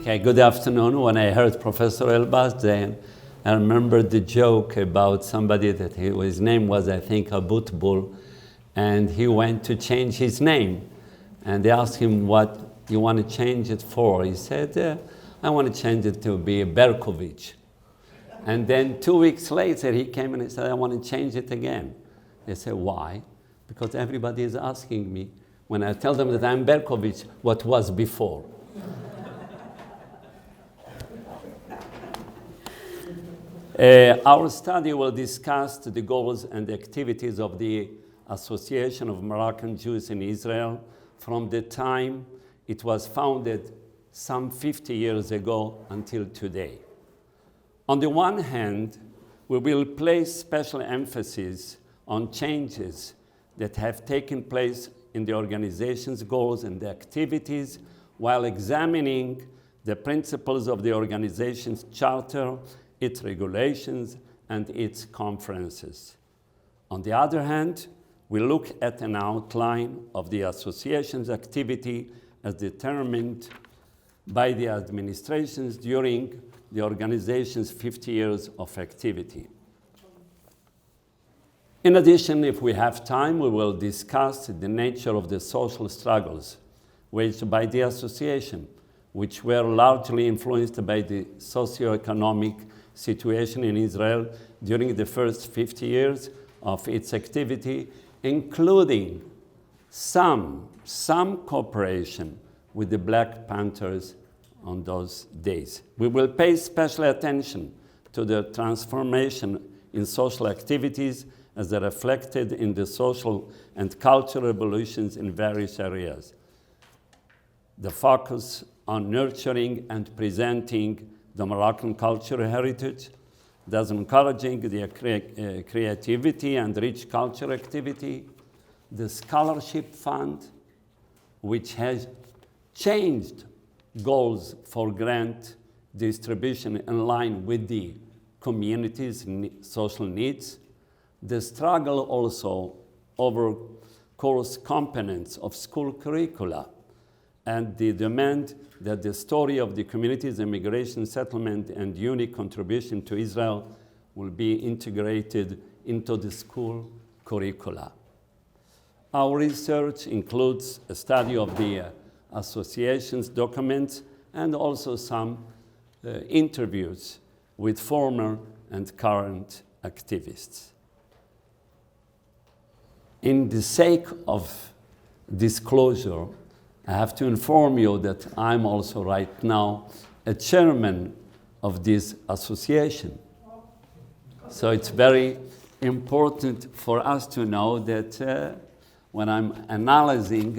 Okay, good afternoon. When I heard Professor Elbaz, then I remembered the joke about somebody that his name was, I think, Abutbul, and he went to change his name. And they asked him, what you want to change it for? He said, I want to change it to be Berkovich. And then 2 weeks later, he came and he said, I want to change it again. They said, why? Because everybody is asking me, when I tell them that I'm Berkovich, what was before. Our study will discuss the goals and the activities of the Association of Moroccan Jews in Israel from the time it was founded some 50 years ago until today. On the one hand, we will place special emphasis on changes that have taken place in the organization's goals and the activities while examining the principles of the organization's charter, its regulations, and its conferences. On the other hand, we look at an outline of the association's activity as determined by the administrations during the organization's 50 years of activity. In addition, if we have time, we will discuss the nature of the social struggles waged by the association, which were largely influenced by the socioeconomic situation in Israel during the first 50 years of its activity, including some cooperation with the Black Panthers on those days. We will pay special attention to the transformation in social activities as they're reflected in the social and cultural revolutions in various areas. The focus on nurturing and presenting the Moroccan cultural heritage, thus encouraging the creativity and rich cultural activity, the scholarship fund, which has changed goals for grant distribution in line with the community's social needs, the struggle also over course components of school curricula, and the demand that the story of the community's immigration, settlement, and unique contribution to Israel will be integrated into the school curricula. Our research includes a study of the association's documents and also some interviews with former and current activists. In the sake of disclosure, I have to inform you that I'm also right now a chairman of this association. So it's very important for us to know that when I'm analyzing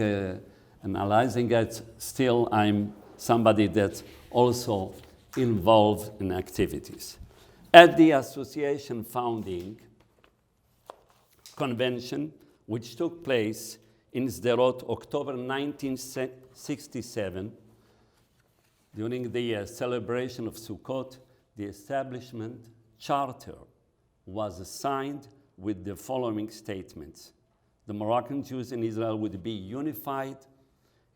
it, still I'm somebody that's also involved in activities. At the association founding convention, which took place in Sderot, October 1967, during the celebration of Sukkot, the establishment charter was signed with the following statements. The Moroccan Jews in Israel would be unified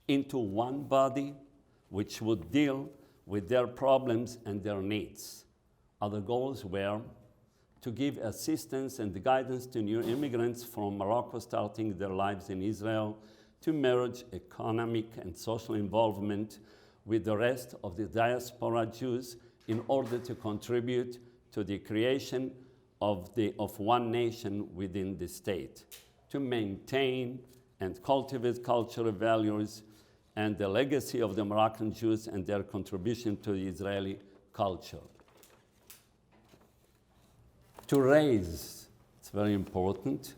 into one body, which would deal with their problems and their needs. Other goals were to give assistance and guidance to new immigrants from Morocco starting their lives in Israel, to merge economic and social involvement with the rest of the diaspora Jews in order to contribute to the creation of one nation within the state, to maintain and cultivate cultural values and the legacy of the Moroccan Jews and their contribution to the Israeli culture. To raise, it's very important,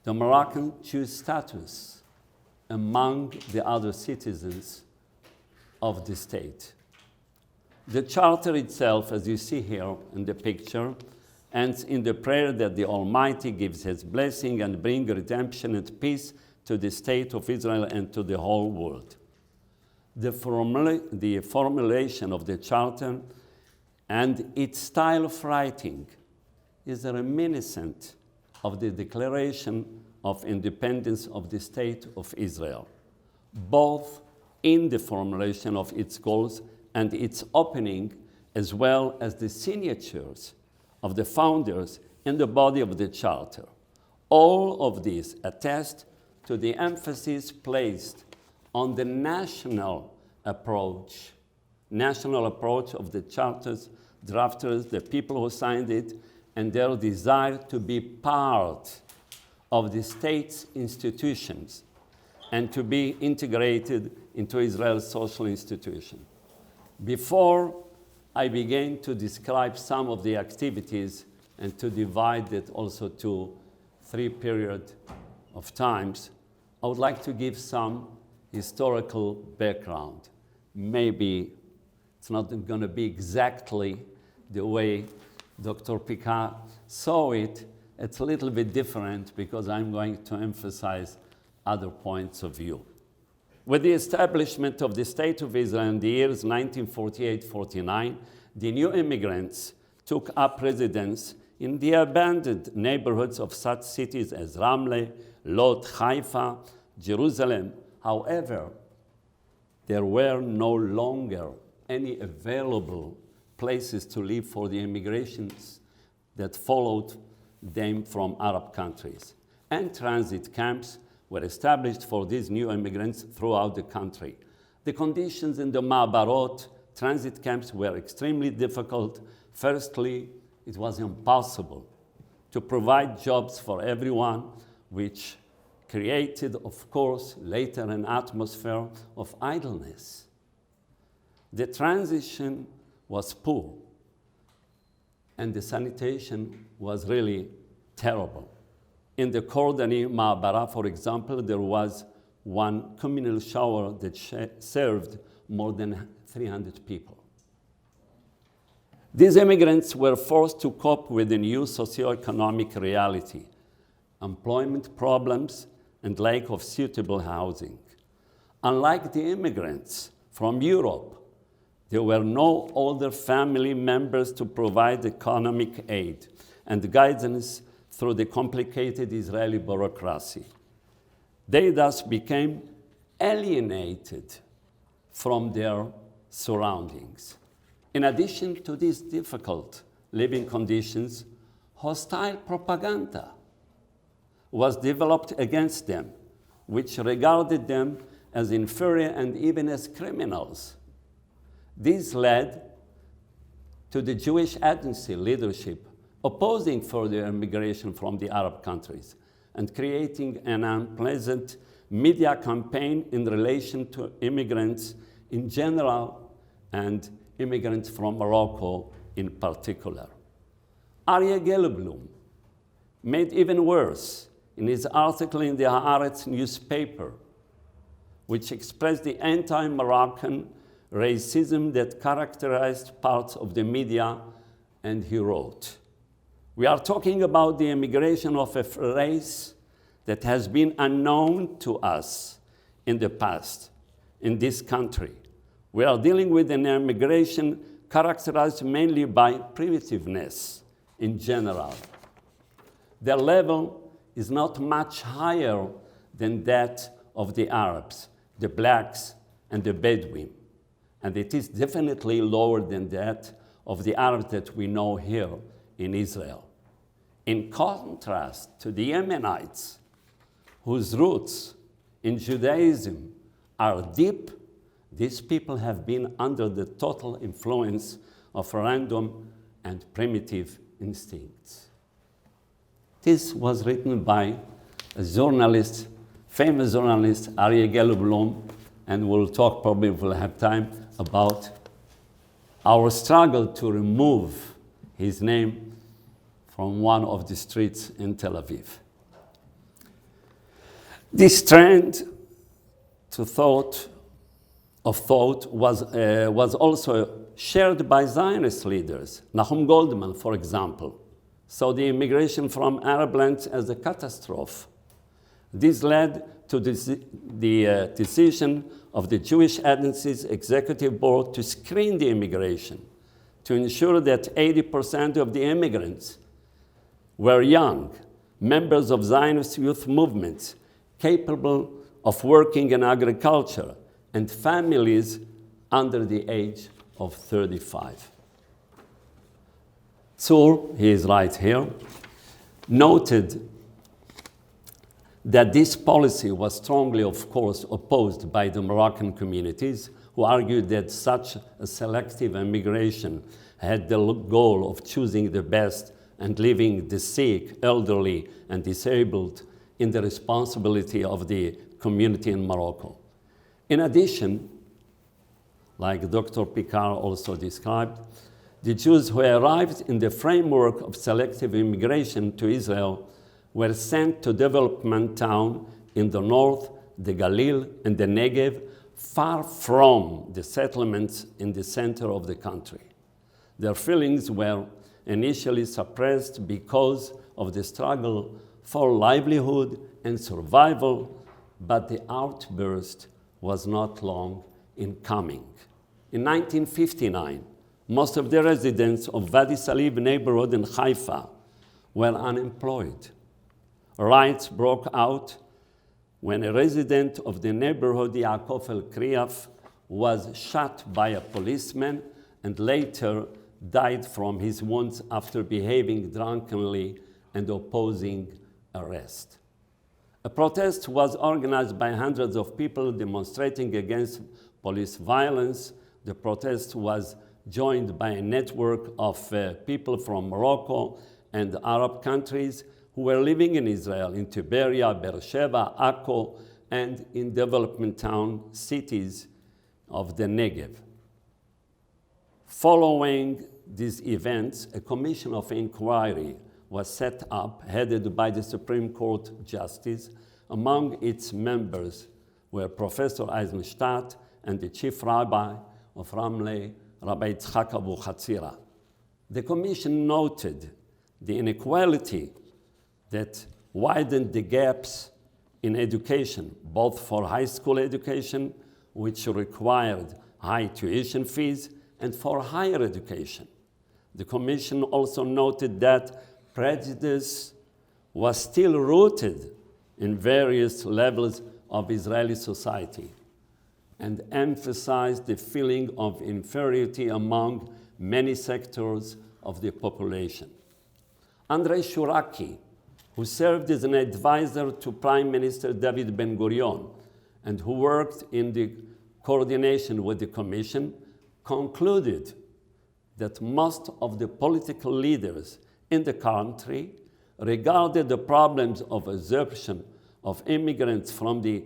the Moroccan Jew status among the other citizens of the state. The charter itself, as you see here in the picture, ends in the prayer that the Almighty gives his blessing and bring redemption and peace to the state of Israel and to the whole world. The formulation of the charter and its style of writing is reminiscent of the Declaration of Independence of the State of Israel, both in the formulation of its goals and its opening, as well as the signatures of the founders in the body of the Charter. All of these attest to the emphasis placed on the national approach of the Charter's drafters, the people who signed it, and their desire to be part of the state's institutions and to be integrated into Israel's social institution. Before I begin to describe some of the activities and to divide it also to 3 periods of times, I would like to give some historical background. Maybe it's not going to be exactly the way Dr. Picard saw it. It's a little bit different because I'm going to emphasize other points of view. With the establishment of the State of Israel in the years 1948-49, the new immigrants took up residence in the abandoned neighborhoods of such cities as Ramle, Lod, Haifa, Jerusalem. However, there were no longer any available places to live for the immigrations that followed them from Arab countries. And transit camps were established for these new immigrants throughout the country. The conditions in the Ma'abarot transit camps were extremely difficult. Firstly, it was impossible to provide jobs for everyone, which created, of course, later an atmosphere of idleness. The transition was poor, and the sanitation was really terrible. In the Kordani Ma'abara, for example, there was one communal shower that served more than 300 people. These immigrants were forced to cope with the new socioeconomic reality, employment problems, and lack of suitable housing. Unlike the immigrants from Europe, there were no older family members to provide economic aid and guidance through the complicated Israeli bureaucracy. They thus became alienated from their surroundings. In addition to these difficult living conditions, hostile propaganda was developed against them, which regarded them as inferior and even as criminals. This led to the Jewish agency leadership opposing further immigration from the Arab countries and creating an unpleasant media campaign in relation to immigrants in general and immigrants from Morocco in particular. Aryeh Gelblum made even worse in his article in the Haaretz newspaper, which expressed the anti-Moroccan racism that characterized parts of the media, and he wrote, "We are talking about the immigration of a race that has been unknown to us in the past in this country. We are dealing with an immigration characterized mainly by primitiveness in general. Their level is not much higher than that of the Arabs, the blacks, and the Bedouin. And it is definitely lower than that of the Arabs that we know here in Israel. In contrast to the Yemenites, whose roots in Judaism are deep, these people have been under the total influence of random and primitive instincts." This was written by a journalist, famous journalist, Aryeh Gelblum, and we'll talk, probably if we'll have time, about our struggle to remove his name from one of the streets in Tel Aviv. This trend of thought was also shared by Zionist leaders. Nahum Goldman, for example, saw the immigration from Arab lands as a catastrophe. This led to the decision of the Jewish Agency's Executive Board to screen the immigration, to ensure that 80% of the immigrants were young, members of Zionist youth movements, capable of working in agriculture, and families under the age of 35. Tzur, he is right here, noted that this policy was strongly, of course, opposed by the Moroccan communities, who argued that such a selective immigration had the goal of choosing the best and leaving the sick, elderly, and disabled in the responsibility of the community in Morocco. In addition, like Dr. Picard also described, the Jews who arrived in the framework of selective immigration to Israel were sent to development towns in the north, the Galil, and the Negev, far from the settlements in the center of the country. Their feelings were initially suppressed because of the struggle for livelihood and survival, but the outburst was not long in coming. In 1959, most of the residents of Wadi Salib neighborhood in Haifa were unemployed. Riots broke out when a resident of the neighborhood, Yaakov El-Kriaf, was shot by a policeman and later died from his wounds after behaving drunkenly and opposing arrest. A protest was organized by hundreds of people demonstrating against police violence. The protest was joined by a network of people from Morocco and Arab countries who were living in Israel, in Tiberia, Beersheba, Akko, and in development town cities of the Negev. Following these events, a commission of inquiry was set up, headed by the Supreme Court Justice. Among its members were Professor Eisenstadt and the chief rabbi of Ramleh, Rabbi Yitzhak Abu Chatzira. The commission noted the inequality that widened the gaps in education, both for high school education, which required high tuition fees, and for higher education. The commission also noted that prejudice was still rooted in various levels of Israeli society and emphasized the feeling of inferiority among many sectors of the population. Andrei Shuraki, who served as an advisor to Prime Minister David Ben-Gurion and who worked in the coordination with the Commission, concluded that most of the political leaders in the country regarded the problems of absorption of immigrants from the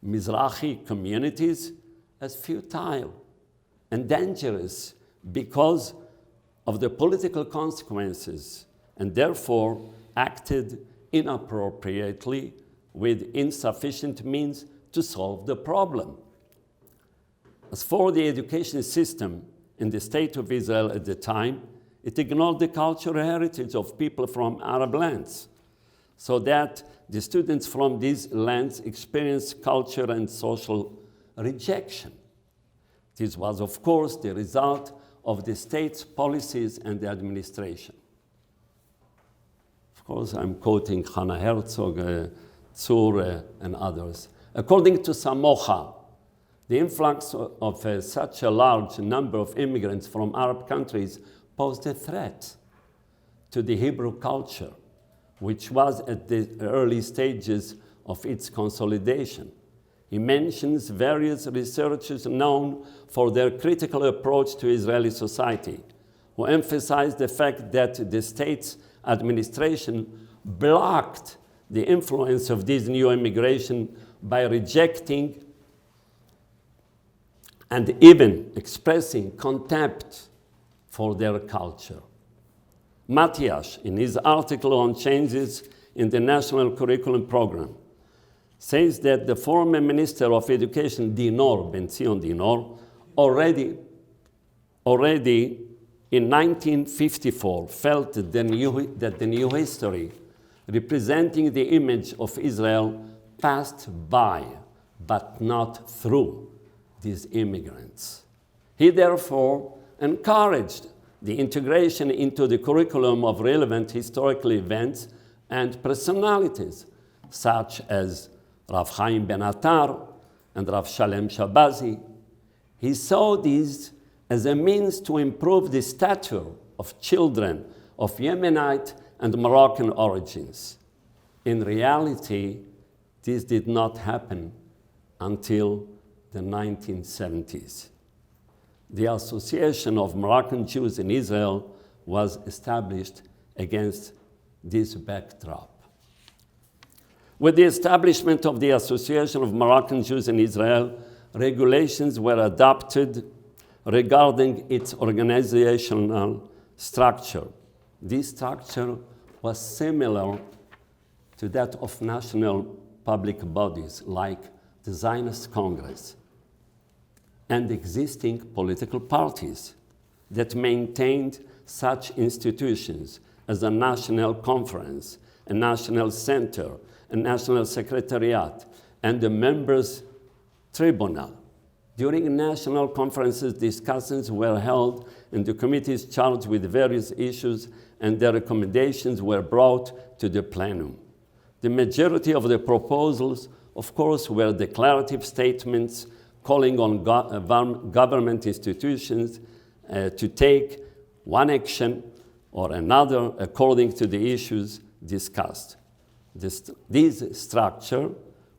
Mizrahi communities as futile and dangerous because of the political consequences, and therefore acted inappropriately with insufficient means to solve the problem. As for the education system in the State of Israel at the time, it ignored the cultural heritage of people from Arab lands, so that the students from these lands experienced culture and social rejection. This was, of course, the result of the state's policies and the administration. Of course, I'm quoting Hannah Herzog, Tzur, and others. According to Samocha, the influx of such a large number of immigrants from Arab countries posed a threat to the Hebrew culture, which was at the early stages of its consolidation. He mentions various researchers known for their critical approach to Israeli society, who emphasized the fact that the state's administration blocked the influence of this new immigration by rejecting and even expressing contempt for their culture. Matias, in his article on changes in the national curriculum program, says that the former Minister of Education, Dinor, Ben-Zion Dinor, already in 1954 felt that the new history representing the image of Israel passed by, but not through, these immigrants. He therefore encouraged the integration into the curriculum of relevant historical events and personalities, such as Rav Chaim Ben Attar and Rav Shalem Shabazi. He saw these as a means to improve the stature of children of Yemenite and Moroccan origins. In reality, this did not happen until the 1970s. The Association of Moroccan Jews in Israel was established against this backdrop. With the establishment of the Association of Moroccan Jews in Israel, regulations were adopted regarding its organizational structure. This structure was similar to that of national public bodies like the Zionist Congress and existing political parties that maintained such institutions as a national conference, a national center, a national secretariat, and a members' tribunal. During national conferences, discussions were held in the committees charged with various issues, and their recommendations were brought to the plenum. The majority of the proposals, of course, were declarative statements calling on government institutions to take one action or another according to the issues discussed. This structure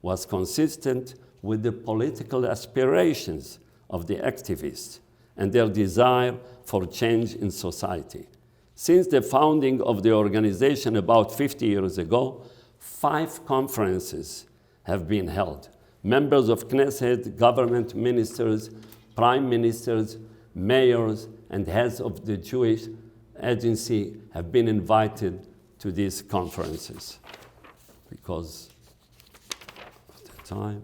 was consistent with the political aspirations of the activists and their desire for change in society. Since the founding of the organization about 50 years ago, 5 conferences have been held. Members of Knesset, government ministers, prime ministers, mayors, and heads of the Jewish agency have been invited to these conferences because of the time.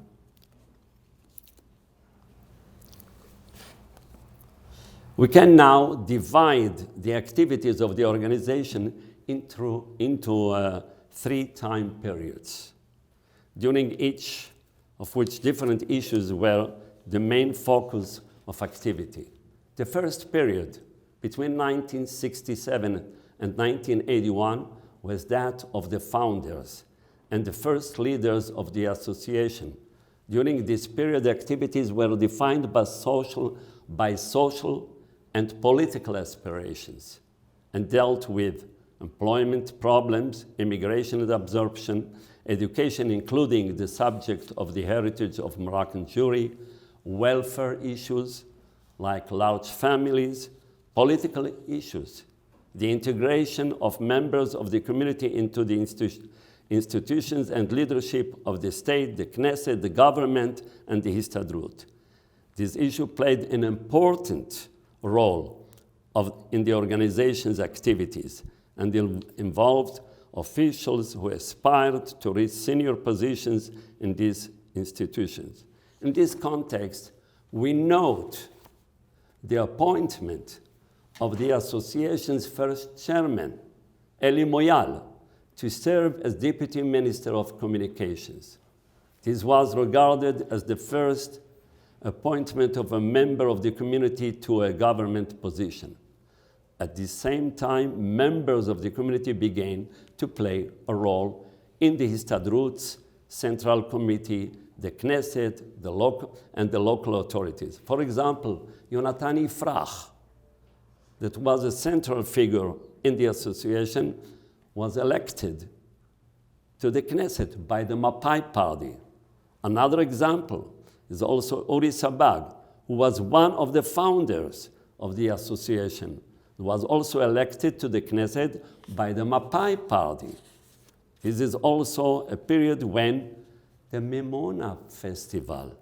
We can now divide the activities of the organization into 3 time periods, during each of which different issues were the main focus of activity. The first period, between 1967 and 1981, was that of the founders and the first leaders of the association. During this period, activities were defined by social and political aspirations and dealt with employment problems, immigration and absorption, education, including the subject of the heritage of Moroccan Jewry, welfare issues like large families, political issues, the integration of members of the community into the institutions and leadership of the state, the Knesset, the government, and the Histadrut. This issue played an important role in the organization's activities and involved officials who aspired to reach senior positions in these institutions. In this context, we note the appointment of the association's first chairman, Eli Moyal, to serve as Deputy Minister of Communications. This was regarded as the first appointment of a member of the community to a government position. At the same time, members of the community began to play a role in the Histadrut's Central Committee, the Knesset, the local authorities. For example, Yonatan Ifrach, that was a central figure in the association, was elected to the Knesset by the Mapai party. Another example is also Uri Sabag, who was one of the founders of the association, who was also elected to the Knesset by the Mapai party. This is also a period when the Mimouna festival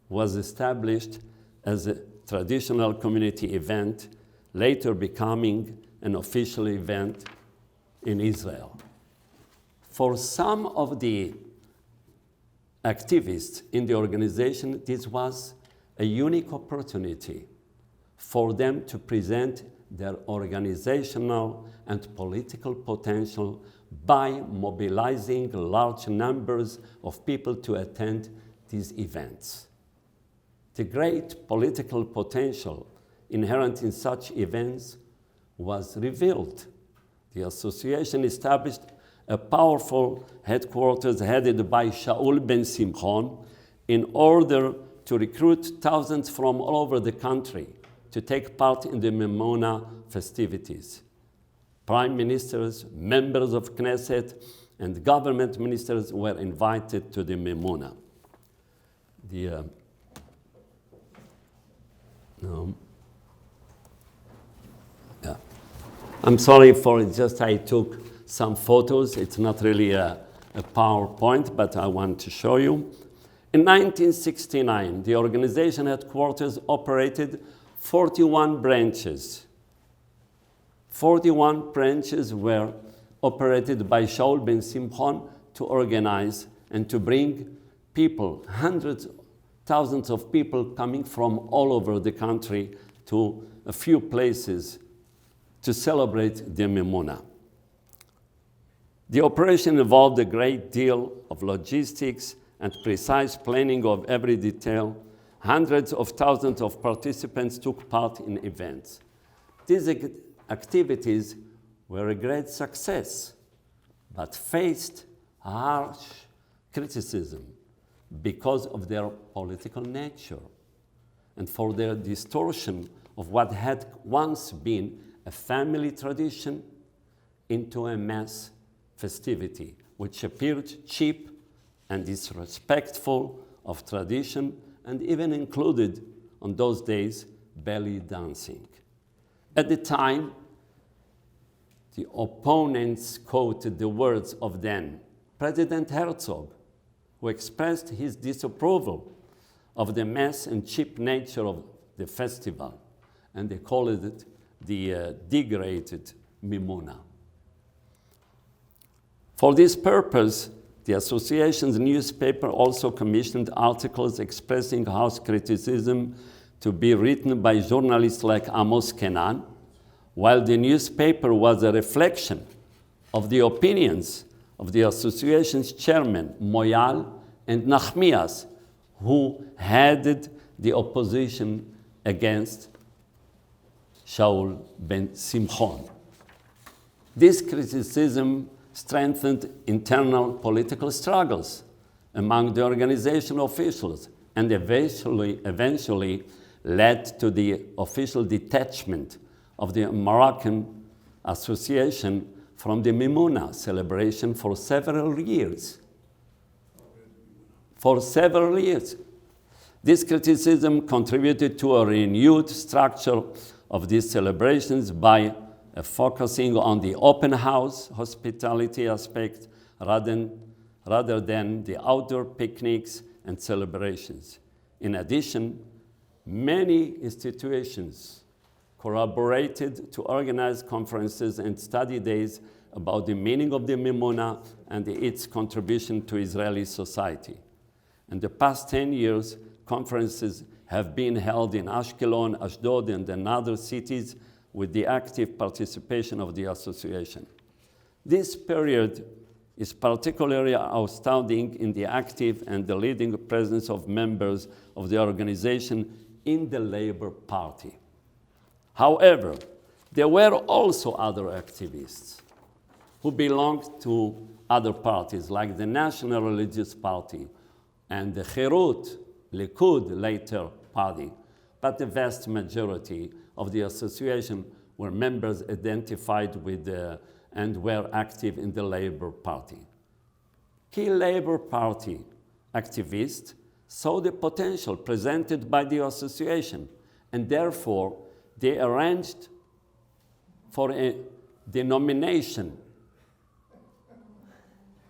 was established as a traditional community event, later becoming an official event in Israel. For some of the activists in the organization, this was a unique opportunity for them to present their organizational and political potential by mobilizing large numbers of people to attend these events. The great political potential inherent in such events was revealed. The association established a powerful headquarters headed by Shaul ben Simchon in order to recruit thousands from all over the country to take part in the Mimouna festivities. Prime ministers, members of Knesset, and government ministers were invited to the Mimouna. I'm sorry for it, just I took some photos. It's not really a PowerPoint, but I want to show you. In 1969, the organization headquarters operated 41 branches. 41 branches were operated by Shaul ben Simchon to organize and to bring people, hundreds, thousands of people coming from all over the country to a few places to celebrate the Mimouna. The operation involved a great deal of logistics and precise planning of every detail. Hundreds of thousands of participants took part in events. These activities were a great success, but faced harsh criticism because of their political nature and for their distortion of what had once been a family tradition into a mass festivity, which appeared cheap and disrespectful of tradition, and even included, on those days, belly dancing. At the time, the opponents quoted the words of then President Herzog, who expressed his disapproval of the mass and cheap nature of the festival, and they called it the degraded Mimouna. For this purpose, the association's newspaper also commissioned articles expressing harsh criticism to be written by journalists like Amos Kenan, while the newspaper was a reflection of the opinions of the association's chairman, Moyal, and Nachmias, who headed the opposition against Shaul ben Simchon. This criticism strengthened internal political struggles among the organization officials and eventually led to the official detachment of the Moroccan Association from the Mimouna celebration for several years. This criticism contributed to a renewed structure of these celebrations by focusing on the open house hospitality aspect rather than the outdoor picnics and celebrations. In addition, many institutions collaborated to organize conferences and study days about the meaning of the Mimouna and its contribution to Israeli society. In the past 10 years, conferences have been held in Ashkelon, Ashdod, and in other cities with the active participation of the association. This period is particularly outstanding in the active and the leading presence of members of the organization in the Labour Party. However, there were also other activists who belonged to other parties, like the National Religious Party and the Herut, Likud later party, but the vast majority of the association were members identified with and were active in the Labour Party. Key Labour Party activists saw the potential presented by the association, and therefore they arranged for the nomination.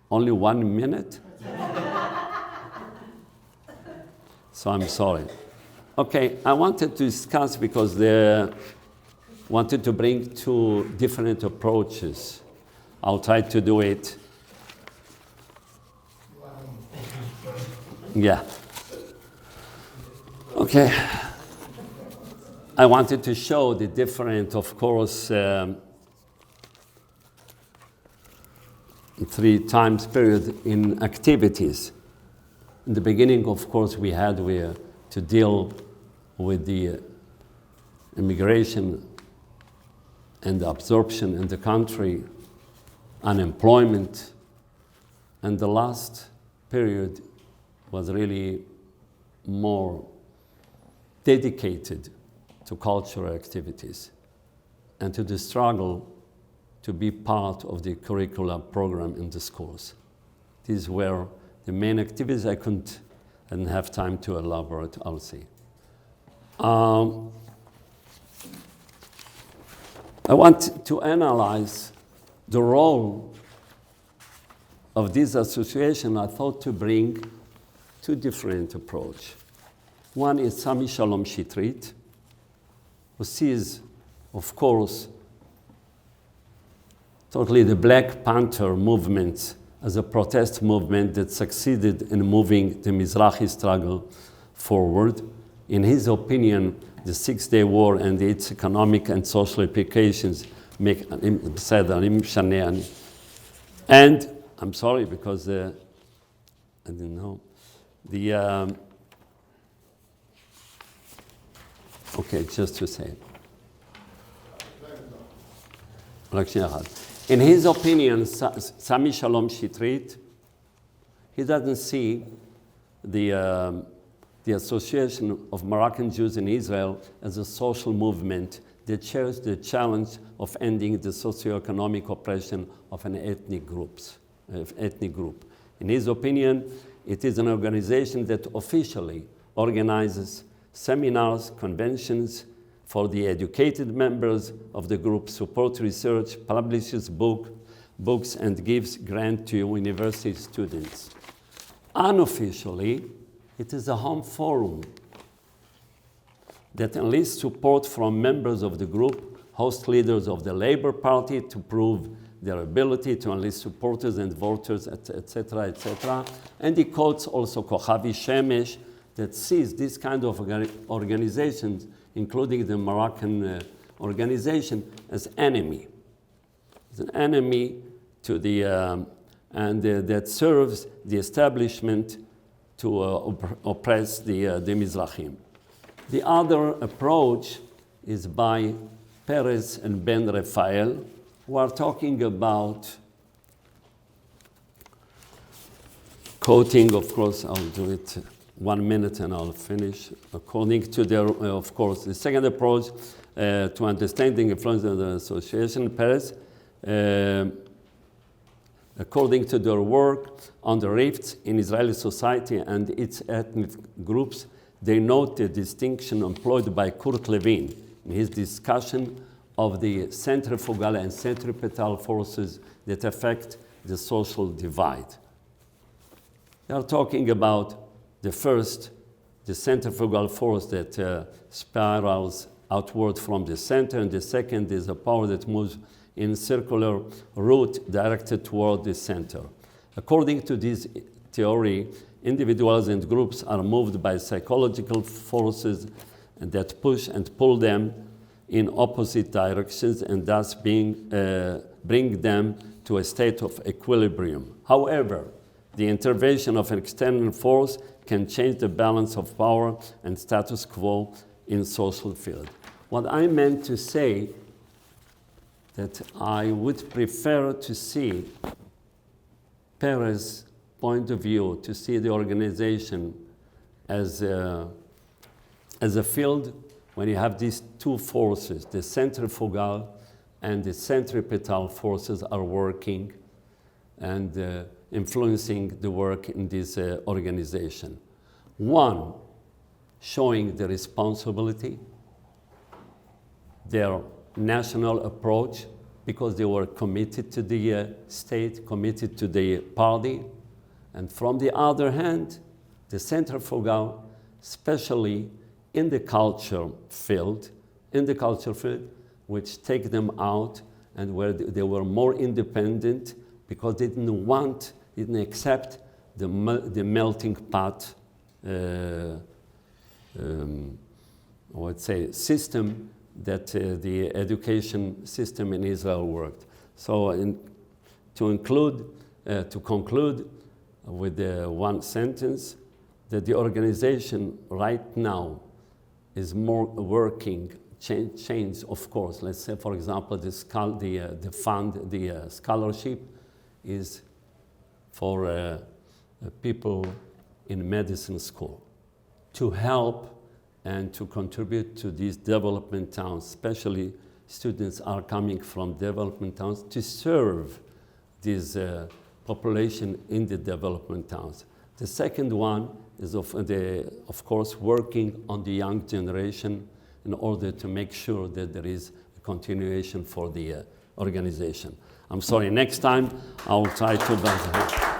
Only 1 minute? So I'm sorry. Okay, I wanted to discuss because they wanted to bring two different approaches. I'll try to do it. Yeah. Okay. I wanted to show the different, of course, 3 times period in activities. In the beginning, of course, we had to deal with the immigration and the absorption in the country, unemployment, and the last period was really more dedicated to cultural activities and to the struggle to be part of the curriculum program in the schools. These were the main activities. I didn't have time to elaborate, I'll see. I want to analyze the role of this association. I thought to bring two different approaches. One is Sami Shalom Shitrit, who sees, of course, totally the Black Panther movement as a protest movement that succeeded in moving the Mizrahi struggle forward. In his opinion, the Six-Day War and its economic and social implications make, and I'm sorry because I didn't know, okay, just to say. In his opinion, Sami Shalom Shitrit, he doesn't see the Association of Moroccan Jews in Israel as a social movement that shares the challenge of ending the socio-economic oppression of an ethnic group. In his opinion, it is an organization that officially organizes seminars, conventions for the educated members of the group, supports research, publishes books, and gives grants to university students. Unofficially, it is a home forum that enlists support from members of the group, hosts leaders of the Labour Party to prove their ability to enlist supporters and voters, etc., etc. And he quotes also Kochavi Shemesh that sees this kind of organizations, including the Moroccan organization, as enemy. It's an enemy to the, that serves the establishment to oppress the Mizrahim. The other approach is by Perez and Ben Rafael, who are talking about, quoting, of course, I'll do it 1 minute and I'll finish, according to their, of course, the second approach to understanding the influence of the association, Perez, according to their work on the rifts in Israeli society and its ethnic groups, they note the distinction employed by Kurt Levin in his discussion of the centrifugal and centripetal forces that affect the social divide. They are talking about the first, the centrifugal force that spirals outward from the center, and the second is a power that moves in circular route directed toward the center. According to this theory, individuals and groups are moved by psychological forces that push and pull them in opposite directions and thus bring them to a state of equilibrium. However, the intervention of an external force can change the balance of power and status quo in social field. What I meant to say that I would prefer to see Perez's point of view, to see the organization as a field when you have these two forces, the centrifugal and the centripetal forces are working and influencing the work in this organization. One, showing the responsibility, their national approach, because they were committed to the state, committed to the party. And from the other hand, the centrifugal, especially in the culture field, which take them out and where they were more independent because they didn't accept the melting pot, system that the education system in Israel worked. So to conclude with one sentence, that the organization right now is more working, change of course. Let's say, for example, the scholarship is for people in medicine school to help and to contribute to these development towns, especially students are coming from development towns to serve this population in the development towns. The second one is of course working on the young generation in order to make sure that there is a continuation for the organization. I'm sorry, next time I will try to